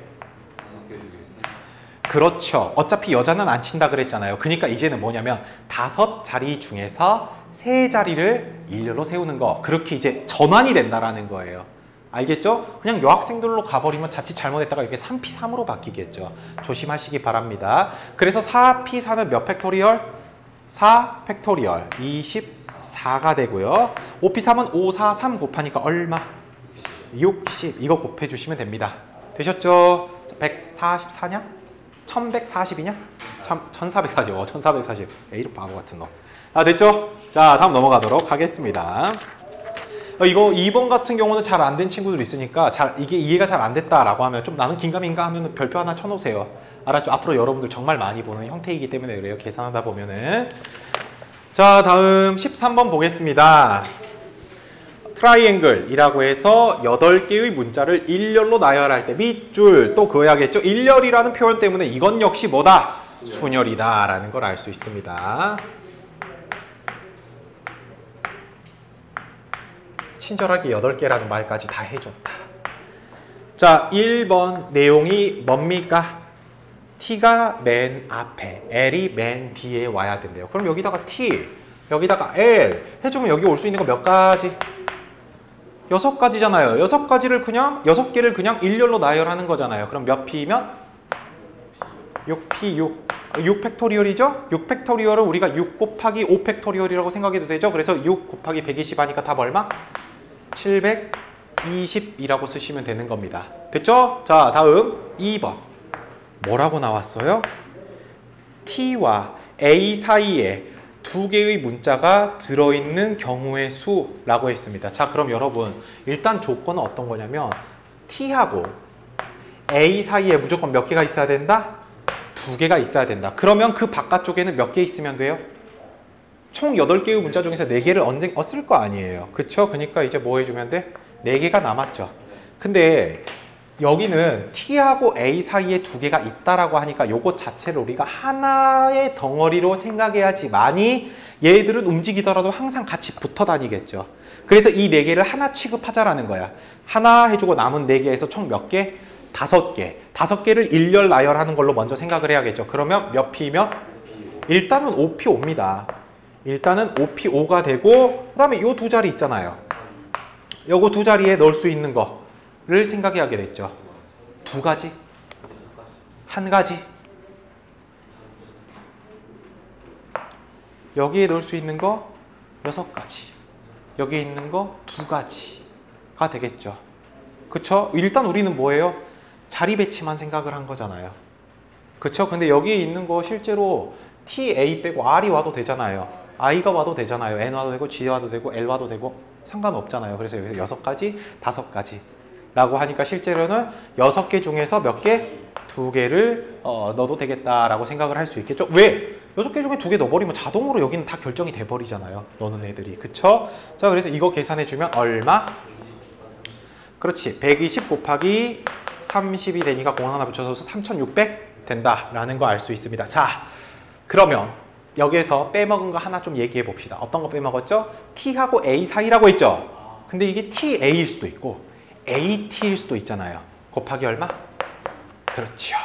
그렇죠. 어차피 여자는 안 친다 그랬잖아요. 그러니까 이제는 뭐냐면 5자리 중에서 3자리를 일렬로 세우는 거. 그렇게 이제 전환이 된다라는 거예요. 알겠죠? 그냥 여학생들로 가버리면 자칫 잘못했다가 이렇게 3P3으로 바뀌겠죠. 조심하시기 바랍니다. 그래서 4P4는 몇 팩토리얼? 4 팩토리얼 24가 되고요. 5P3은 5, 4, 3 곱하니까 얼마? 60. 이거 곱해주시면 됩니다. 되셨죠? 144냐? 1140이냐? 1440. 1440. 이름 바보 같은 놈. 됐죠? 자, 다음 넘어가도록 하겠습니다. 이거 2번 같은 경우는 잘 안 된 친구들 있으니까 이게 이해가 잘 안 됐다라고 하면 좀 나는 긴가민가 하면 별표 하나 쳐놓으세요. 알았죠? 앞으로 여러분들 정말 많이 보는 형태이기 때문에 그래요. 계산하다 보면은. 자, 다음 13번 보겠습니다. 트라이앵글이라고 해서 8개의 문자를 일렬로 나열할 때 밑줄 또 그어야겠죠? 일렬이라는 표현 때문에 이건 역시 뭐다? 순열이다 라는 걸 알 수 있습니다. 친절하게 8개라는 말까지 다 해줬다. 자, 1번 내용이 뭡니까? T가 맨 앞에, L이 맨 뒤에 와야 된대요. 그럼 여기다가 T, 여기다가 L 해주면 여기 올 수 있는 거 몇 가지? 6가지잖아요. 6개를 그냥 일렬로 나열하는 거잖아요. 그럼 몇 P면? 6P 6 팩토리얼이죠? 6 팩토리얼을 우리가 6 곱하기 5 팩토리얼이라고 생각해도 되죠? 그래서 6 곱하기 120 하니까 답 얼마? 720이라고 쓰시면 되는 겁니다. 됐죠? 자, 다음 2번. 뭐라고 나왔어요? T와 A 사이에 2개의 문자가 들어있는 경우의 수라고 했습니다. 자, 그럼 여러분 일단 조건은 어떤 거냐면 T하고 A 사이에 무조건 몇 개가 있어야 된다? 2개가 있어야 된다. 그러면 그 바깥쪽에는 몇 개 있으면 돼요? 총 8개의 문자 중에서 4개를 언젠가 쓸 거 아니에요. 그쵸? 그러니까 이제 뭐 해주면 돼? 4개가 남았죠. 근데 여기는 T하고 A 사이에 두 개가 있다라고 하니까 요것 자체를 우리가 하나의 덩어리로 생각해야지만이 얘들은 움직이더라도 항상 같이 붙어 다니겠죠. 그래서 이 네 개를 하나 취급하자라는 거야. 하나 해주고 남은 네 개에서 총 몇 개? 5개. 5개를 일렬 나열하는 걸로 먼저 생각을 해야겠죠. 그러면 몇 P면? 일단은 5P5입니다. 일단은 5P5가 되고 그 다음에 요 두 자리 있잖아요. 요거 두 자리에 넣을 수 있는 거를 생각해야게 됐죠. 두 가지? 한 가지? 여기에 넣을 수 있는 거 6가지. 여기에 있는 거 2가지가 되겠죠. 그쵸? 일단 우리는 뭐예요? 자리 배치만 생각을 한 거잖아요. 그쵸? 근데 여기에 있는 거 실제로 T, A 빼고 R이 와도 되잖아요. I가 와도 되잖아요. N 와도 되고 G 와도 되고 L 와도 되고 상관없잖아요. 그래서 여기서 6가지, 5가지 라고 하니까 실제로는 6개 중에서 몇 개? 2개를 넣어도 되겠다라고 생각을 할 수 있겠죠. 왜? 6개 중에 2개 넣어버리면 자동으로 여기는 다 결정이 돼버리잖아요. 너는 애들이. 그쵸? 자, 그래서 이거 계산해주면 얼마? 그렇지. 120 곱하기 30이 되니까 공 하나 붙여서 3600 된다라는 거 알 수 있습니다. 자, 그러면 여기에서 빼먹은 거 하나 좀 얘기해 봅시다. 어떤 거 빼먹었죠? T하고 A 사이라고 했죠? 근데 이게 TA일 수도 있고 AT일 수도 있잖아요. 곱하기 얼마? 그렇죠.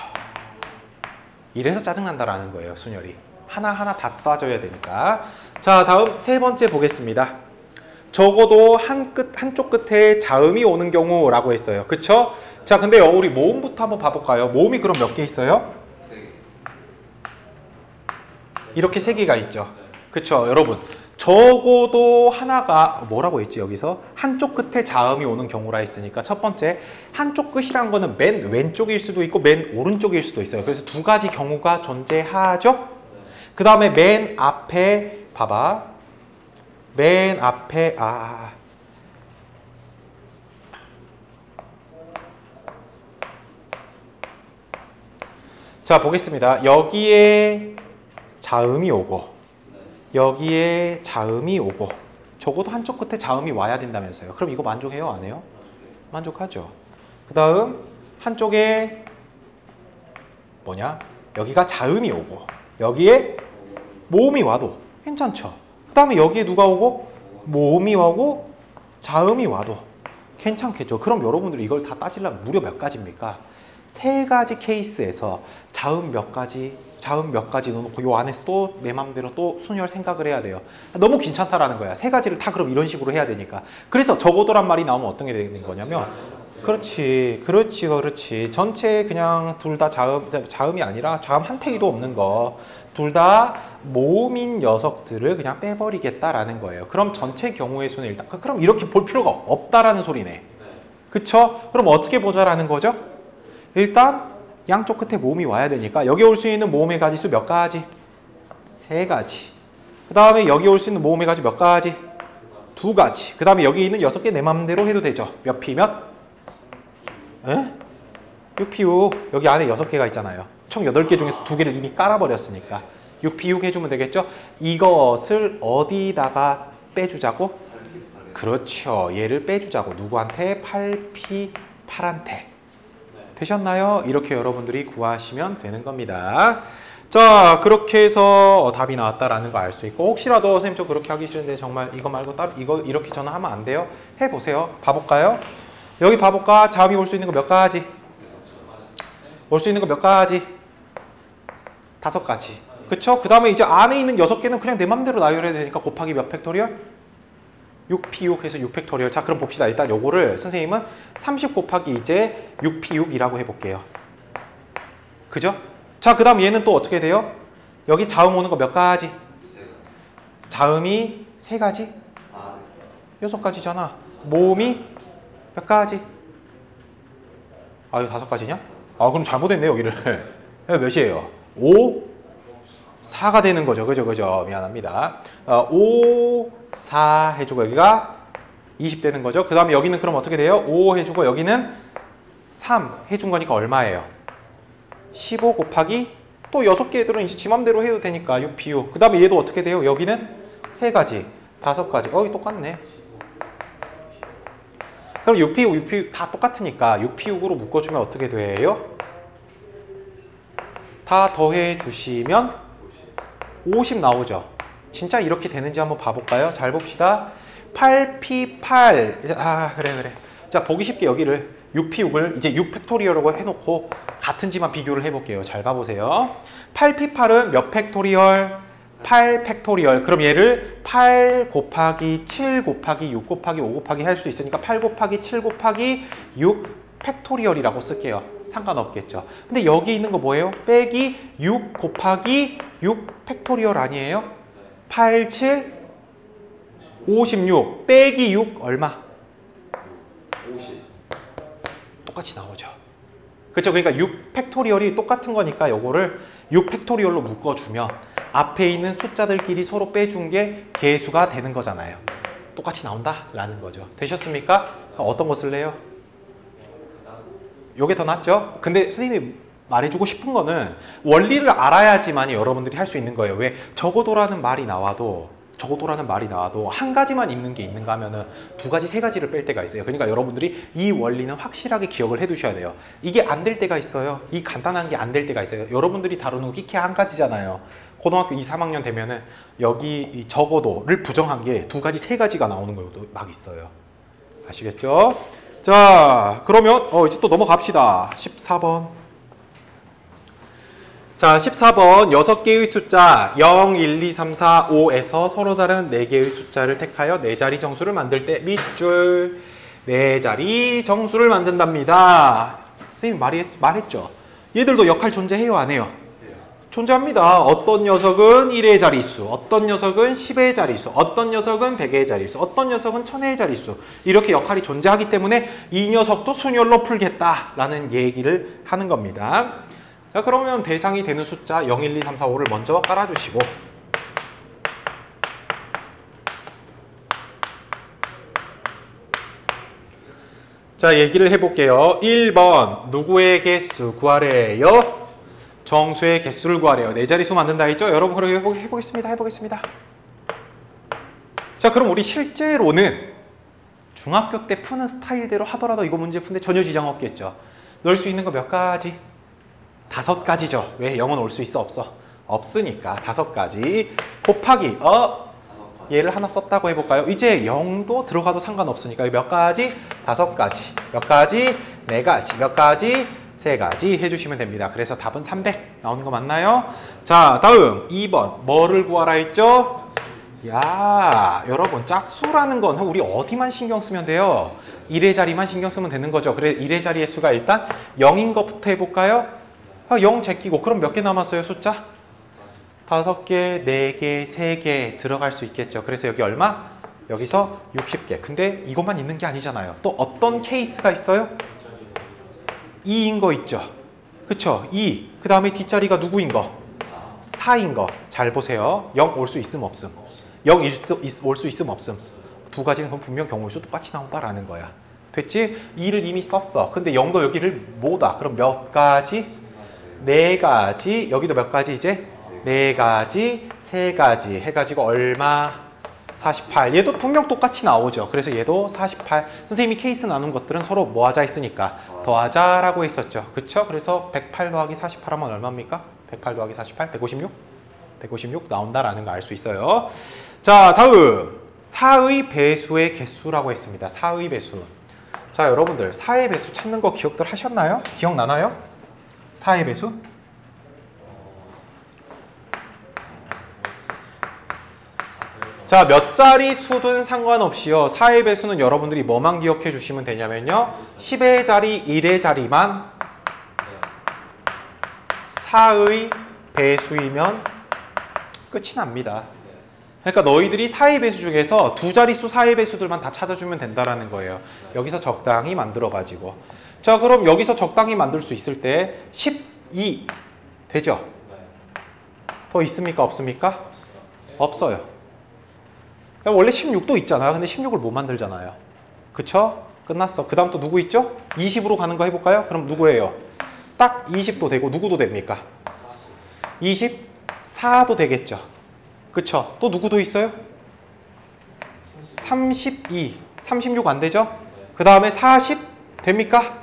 이래서 짜증난다라는 거예요, 순열이. 하나하나 다 따져야 되니까. 자, 다음 세 번째 보겠습니다. 적어도 한쪽 끝에 자음이 오는 경우라고 했어요. 그쵸? 자, 근데 우리 모음부터 한번 봐볼까요? 모음이 그럼 몇 개 있어요? 이렇게 3개가 있죠. 그쵸, 여러분. 적어도 하나가 뭐라고 했지 여기서? 한쪽 끝에 자음이 오는 경우라 했으니까 첫 번째 한쪽 끝이란 거는 맨 왼쪽일 수도 있고 맨 오른쪽일 수도 있어요. 그래서 2가지 경우가 존재하죠. 그 다음에 맨 앞에 봐봐. 맨 앞에 자, 보겠습니다. 여기에 자음이 오고 여기에 자음이 오고 적어도 한쪽 끝에 자음이 와야 된다면서요. 그럼 이거 만족해요? 안 해요? 만족하죠. 그 다음 한쪽에 뭐냐? 여기가 자음이 오고 여기에 모음이 와도 괜찮죠. 그 다음에 여기에 누가 오고 모음이 오고 자음이 와도 괜찮겠죠. 그럼 여러분들이 이걸 다 따지려면 무려 몇 가지입니까? 3가지 케이스에서 자음 몇 가지 넣어놓고 요 안에서 또 내 맘대로 또 순열 생각을 해야 돼요. 너무 귀찮다라는 거야. 3가지를 다 그럼 이런 식으로 해야 되니까. 그래서 적어도란 말이 나오면 어떤 게 되는 거냐면 그렇지. 전체 그냥 둘 다 자음이 아니라 자음 한 태기도 없는 거 둘 다 모음인 녀석들을 그냥 빼버리겠다라는 거예요. 그럼 전체 경우의 수는 일단 그럼 이렇게 볼 필요가 없다라는 소리네. 그쵸? 그럼 어떻게 보자라는 거죠? 일단 양쪽 끝에 모음이 와야 되니까 여기 올 수 있는 모음의 가지수 몇 가지? 3가지. 그 다음에 여기 올 수 있는 모음의 가지 몇 가지? 2가지. 그 다음에 여기 있는 6개 내 맘대로 해도 되죠. 몇 P 몇? 6P6. 여기 안에 6개가 있잖아요. 총 8개 중에서 2개를 이미 깔아버렸으니까 6P6 해주면 되겠죠? 이것을 어디다가 빼주자고? 그렇죠. 얘를 빼주자고. 누구한테? 8P8한테. 되셨나요? 이렇게 여러분들이 구하시면 되는 겁니다. 자, 그렇게 해서 답이 나왔다라는 거 알 수 있고 혹시라도 선생님 저 그렇게 하기 싫은데 정말 이거 말고 이거 이렇게 전화하면 안 돼요? 해보세요. 봐볼까요? 여기 봐볼까? 자음이 올 수 있는 거 몇 가지? 올 수 있는 거 몇 가지? 5가지. 그쵸? 그 다음에 이제 안에 있는 6개는 그냥 내 맘대로 나열해야 되니까 곱하기 몇 팩토리얼? 6P6 해서 6팩토리얼. 자, 그럼 봅시다. 일단 요거를 선생님은 30 곱하기 이제 6P6이라고 해볼게요. 그죠? 자, 그 다음 얘는 또 어떻게 돼요? 여기 자음 오는 거 몇 가지? 자음이 3가지? 6가지잖아. 모음이 몇 가지? 이거 5가지냐? 그럼 잘못했네 여기를. 몇이에요? 5, 4가 되는 거죠. 그죠? 미안합니다. 5, 4 해주고 여기가 20 되는 거죠. 그 다음에 여기는 그럼 어떻게 돼요? 5 해주고 여기는 3 해준 거니까 얼마예요? 15 곱하기 또 6개 애들은 이제 지 맘대로 해도 되니까 6P6. 그 다음에 얘도 어떻게 돼요? 여기는 3가지, 5가지. 똑같네. 그 그럼 6P6, 6P6 다 똑같으니까 6P6으로 묶어주면 어떻게 돼요? 다 더해 주시면 50 나오죠. 진짜 이렇게 되는지 한번 봐볼까요? 잘 봅시다. 8P8 그래. 자, 보기 쉽게 여기를 6P6을 이제 6팩토리얼이라고 해놓고 같은지만 비교를 해볼게요. 잘 봐보세요. 8P8은 몇 팩토리얼? 8팩토리얼. 그럼 얘를 8 곱하기 7 곱하기 6 곱하기 5 곱하기 할 수 있으니까 8 곱하기 7 곱하기 6 팩토리얼이라고 쓸게요. 상관없겠죠. 근데 여기 있는 거 뭐예요? 빼기 6 곱하기 6 팩토리얼 아니에요? 8, 7, 56 빼기 6 얼마? 50. 똑같이 나오죠. 그렇죠? 그러니까 6 팩토리얼이 똑같은 거니까 요거를 6 팩토리얼로 묶어주면 앞에 있는 숫자들끼리 서로 빼준 게 개수가 되는 거잖아요. 똑같이 나온다라는 거죠. 되셨습니까? 어떤 거 쓸래요? 요게 더 낫죠? 근데 선생님이 말해주고 싶은 거는 원리를 알아야지만 여러분들이 할 수 있는 거예요. 왜? 적어도라는 말이 나와도 한 가지만 있는 게 있는가 하면은 두 가지, 세 가지를 뺄 때가 있어요. 그러니까 여러분들이 이 원리는 확실하게 기억을 해 두셔야 돼요. 이게 안 될 때가 있어요. 이 간단한 게 안 될 때가 있어요. 여러분들이 다루는 키케 한 가지잖아요. 고등학교 2, 3학년 되면은 여기 이 적어도를 부정한 게 두 가지, 세 가지가 나오는 것도 막 있어요. 아시겠죠? 자, 그러면 이제 또 넘어갑시다. 14번. 자, 14번 6개의 숫자 0, 1, 2, 3, 4, 5에서 서로 다른 4개의 숫자를 택하여 4자리 정수를 만들 때 밑줄 4자리 정수를 만든답니다. 선생님이 말했죠? 얘들도 역할 존재해요, 안 해요? 존재합니다. 어떤 녀석은 1의 자릿수, 어떤 녀석은 10의 자릿수, 어떤 녀석은 100의 자릿수, 어떤 녀석은 1000의 자릿수. 이렇게 역할이 존재하기 때문에 이 녀석도 순열로 풀겠다라는 얘기를 하는 겁니다. 자, 그러면 대상이 되는 숫자 0, 1, 2, 3, 4, 5를 먼저 깔아주시고 자, 얘기를 해볼게요. 1번 누구의 개수 구하래요? 정수의 개수를 구하래요. 4자릿수 만든다 했죠? 여러분 그럼 해보겠습니다. 자, 그럼 우리 실제로는 중학교 때 푸는 스타일대로 하더라도 이거 문제 푸는데 전혀 지장 없겠죠? 넣을 수 있는 거 몇 가지? 5가지죠. 왜? 0은 올 수 있어? 없어? 없으니까 5가지 곱하기 얘를 하나 썼다고 해볼까요? 이제 0도 들어가도 상관없으니까 몇 가지? 5가지. 몇 가지? 4가지. 몇 가지? 3가지 해주시면 됩니다. 그래서 답은 300 나오는 거 맞나요? 자, 다음 2번 뭐를 구하라 했죠? 야, 여러분 짝수라는 건 우리 어디만 신경 쓰면 돼요? 1의 자리만 신경 쓰면 되는 거죠. 그래 1의 자리의 수가 일단 0인 것부터 해볼까요? 0 제끼고 그럼 몇 개 남았어요? 숫자? 5개, 4개, 3개 들어갈 수 있겠죠. 그래서 여기 얼마? 여기서 60개. 근데 이것만 있는 게 아니잖아요. 또 어떤 케이스가 있어요? 2인 거 있죠. 그쵸? 2. 그 다음에 뒷자리가 누구인 거? 4인 거. 잘 보세요. 0 올 수 있음 없음? 0 올 수 있음 없음? 두 가지는 그럼 분명 경우일수 똑같이 나온다라는 거야. 됐지? 2를 이미 썼어. 근데 0도 여기를 뭐다? 그럼 몇 가지? 4가지. 여기도 몇 가지 이제? 4가지, 3가지 해가지고 얼마? 48. 얘도 분명 똑같이 나오죠. 그래서 얘도 48. 선생님이 케이스 나눈 것들은 서로 뭐 하자 했으니까 더하자라고 했었죠. 그쵸? 그래서 108 더하기 48 하면 얼마입니까? 108 더하기 48? 156? 156 나온다라는 거 알 수 있어요. 자, 다음 4의 배수의 개수라고 했습니다. 4의 배수. 자, 여러분들 4의 배수 찾는 거 기억들 하셨나요? 기억나나요? 4의 배수? 자, 몇 자리 수든 상관없이요. 4의 배수는 여러분들이 뭐만 기억해 주시면 되냐면요. 10의 자리, 1의 자리만 4의 배수이면 끝이 납니다. 그러니까 너희들이 4의 배수 중에서 두 자릿수 4의 배수들만 다 찾아주면 된다라는 거예요. 여기서 적당히 만들어가지고. 자, 그럼 여기서 적당히 만들 수 있을 때 12 되죠? 더 있습니까? 없습니까? 없어요. 원래 16도 있잖아요. 근데 16을 못 만들잖아요. 그쵸? 끝났어. 그 다음 또 누구 있죠? 20으로 가는 거 해볼까요? 그럼 누구예요? 딱 20도 되고 누구도 됩니까? 24도 되겠죠. 그쵸? 또 누구도 있어요? 32, 36 안 되죠? 그 다음에 40 됩니까?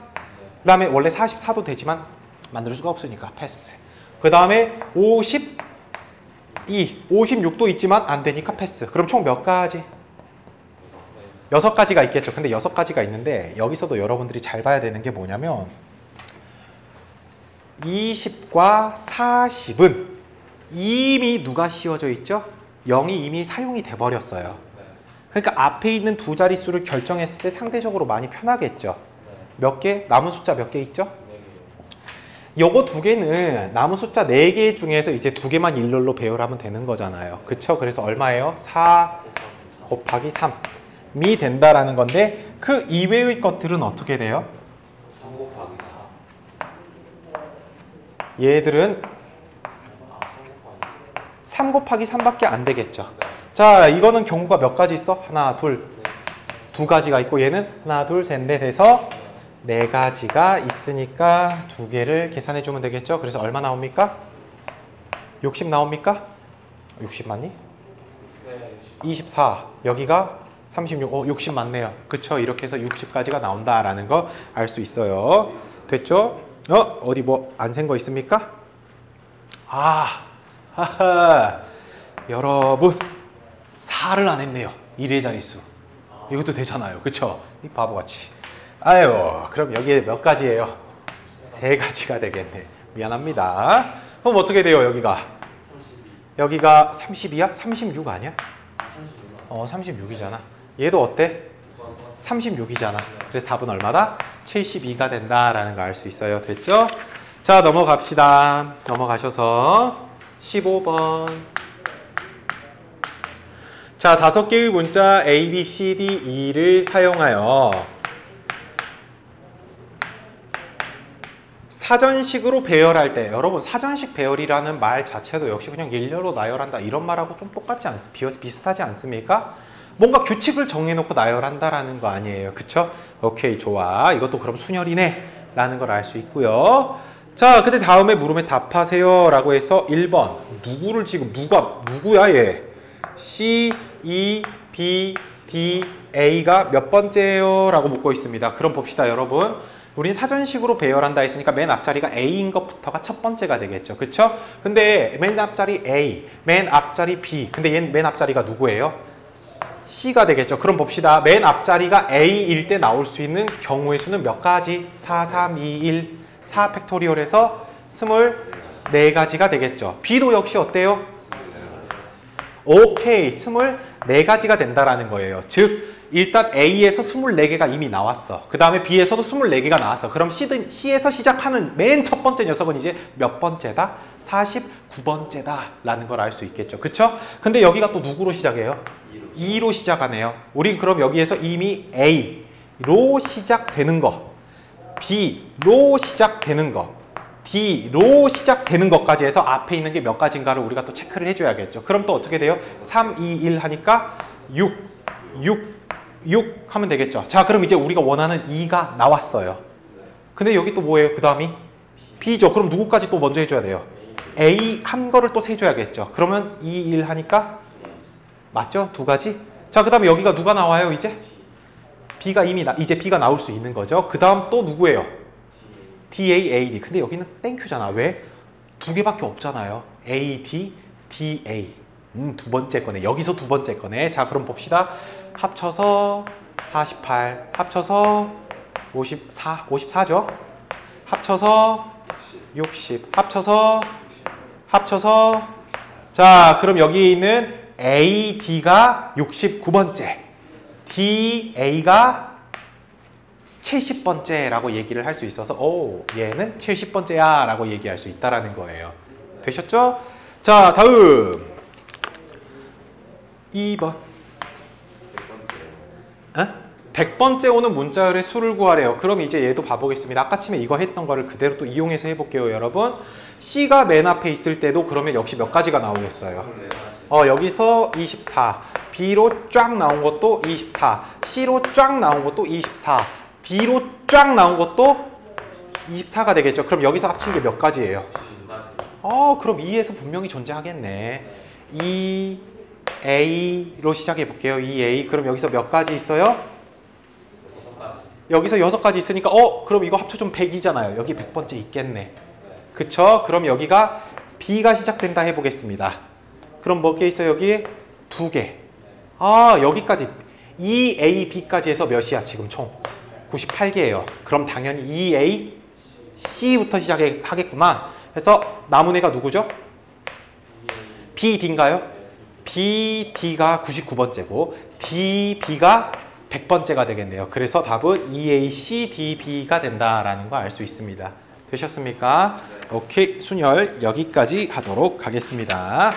그 다음에 원래 44도 되지만 만들 수가 없으니까 패스. 그 다음에 52, 56도 있지만 안 되니까 패스. 그럼 총 몇 가지? 6가지가 있겠죠. 근데 6가지가 있는데 여기서도 여러분들이 잘 봐야 되는 게 뭐냐면 20과 40은 이미 누가 씌워져 있죠? 0이 이미 사용이 돼 버렸어요. 그러니까 앞에 있는 두 자릿수를 결정했을 때 상대적으로 많이 편하겠죠. 몇 개? 남은 숫자 몇 개 있죠? 요거 두 개는 남은 숫자 4개 중에서 이제 2개만 일렬로 배열하면 되는 거잖아요. 그쵸? 그래서 얼마예요? 4 곱하기 3이 된다라는 건데 그 이외의 것들은 어떻게 돼요? 3 곱하기 4. 얘들은 3 곱하기 3밖에 안 되겠죠. 자, 이거는 경우가 몇 가지 있어? 하나, 둘, 2가지가 있고 얘는 하나, 둘, 셋, 넷 해서 4가지가 있으니까 2개를 계산해 주면 되겠죠. 그래서 얼마 나옵니까? 60 나옵니까? 60 맞니? 24. 여기가 36. 60 맞네요. 그쵸? 이렇게 해서 60까지가 나온다라는 거 알 수 있어요. 됐죠? 어디 뭐 안 센 거 있습니까? 하하. 여러분 4를 안 했네요. 1의 자릿수. 이것도 되잖아요. 그쵸? 이 바보같이. 아유, 그럼 여기에 몇 가지예요? 3가지가 되겠네. 미안합니다. 그럼 어떻게 돼요, 여기가? 32. 여기가 32야? 36 아니야? 36이잖아. 얘도 어때? 36이잖아. 그래서 답은 얼마다? 72가 된다라는 거 알 수 있어요. 됐죠? 자, 넘어갑시다. 넘어가셔서 15번. 자, 5개의 문자 A, B, C, D, E를 사용하여 사전식으로 배열할 때, 여러분 사전식 배열이라는 말 자체도 역시 그냥 일렬로 나열한다 이런 말하고 좀 똑같지 비슷하지 않습니까? 뭔가 규칙을 정해놓고 나열한다라는 거 아니에요. 그쵸? 오케이, 좋아. 이것도 그럼 순열이네 라는 걸 알 수 있고요. 자, 근데 다음에 물으면 답하세요 라고 해서 1번 누구를 지금 누구야 얘? C, E, B, D, A가 몇 번째요? 라고 묻고 있습니다. 그럼 봅시다 여러분. 우린 사전식으로 배열한다 했으니까 맨 앞자리가 A인 것부터가 첫 번째가 되겠죠. 그쵸? 근데 맨 앞자리 A, 맨 앞자리 B. 근데 얘는 맨 앞자리가 누구예요? C가 되겠죠. 그럼 봅시다. 맨 앞자리가 A일 때 나올 수 있는 경우의 수는 몇 가지? 4, 3, 2, 1, 4 팩토리얼에서 24가지가 되겠죠. B도 역시 어때요? 오케이, 24가지가 된다라는 거예요. 즉, 일단 A에서 24개가 이미 나왔어. 그 다음에 B에서도 24개가 나왔어. 그럼 C에서 시작하는 맨 첫 번째 녀석은 이제 몇 번째다? 49번째다 라는 걸 알 수 있겠죠. 그쵸? 근데 여기가 또 누구로 시작해요? 2로 시작하네요. 우린 그럼 여기에서 이미 A로 시작되는 거, B로 시작되는 거, D로 시작되는 것까지 해서 앞에 있는 게 몇 가지인가를 우리가 또 체크를 해줘야겠죠. 그럼 또 어떻게 돼요? 3, 2, 1 하니까 6 하면 되겠죠. 자, 그럼 이제 우리가 원하는 2가 나왔어요. 근데 여기 또 뭐예요? 그 다음이 B죠. 그럼 누구까지 또 먼저 해줘야 돼요? A 한 거를 또 세줘야겠죠. 그러면 2, 1 하니까 맞죠? 2가지. 자, 그 다음에 여기가 누가 나와요 이제? B가 이제 B가 나올 수 있는 거죠. 그 다음 또 누구예요? DA, AD. 근데 여기는 땡큐잖아. 왜? 2개밖에 없잖아요. AD, DA. 2번째 거네. 여기서 2번째 거네. 자, 그럼 봅시다. 합쳐서 48, 합쳐서 54, 54죠? 합쳐서 60, 합쳐서 자, 그럼 여기 있는 AD가 69번째, DA가 70번째라고 얘기를 할 수 있어서 얘는 70번째야 라고 얘기할 수 있다라는 거예요. 되셨죠? 자, 다음 2번 100번째 오는 문자열의 수를 구하래요. 그럼 이제 얘도 봐보겠습니다. 아까 침에 이거 했던 거를 그대로 또 이용해서 해볼게요, 여러분. C가 맨 앞에 있을 때도 그러면 역시 몇 가지가 나오겠어요? 여기서 24, B로 쫙 나온 것도 24, C로 쫙 나온 것도 24, D로 쫙 나온 것도 24가 되겠죠. 그럼 여기서 합친 게 몇 가지예요? 그럼 2에서 분명히 존재하겠네. 2A로 시작해 볼게요. 2A. 그럼 여기서 몇 가지 있어요? 여기서 6가지 있으니까 그럼 이거 합쳐주면 100이잖아요. 여기 100번째 있겠네. 그쵸? 그럼 여기가 B가 시작된다 해보겠습니다. 그럼 몇 개 있어요? 여기 2개. 아, 여기까지 E, A, B까지 해서 몇이야? 지금 총 98개예요. 그럼 당연히 E, A, C부터 시작하겠구나. 그래서 남은 애가 누구죠? B, D인가요? B, D가 99번째고 D, B가 100번째가 되겠네요. 그래서 답은 E, A, C, D, B가 된다라는 거 알 수 있습니다. 되셨습니까? 오케이, 순열 여기까지 하도록 하겠습니다.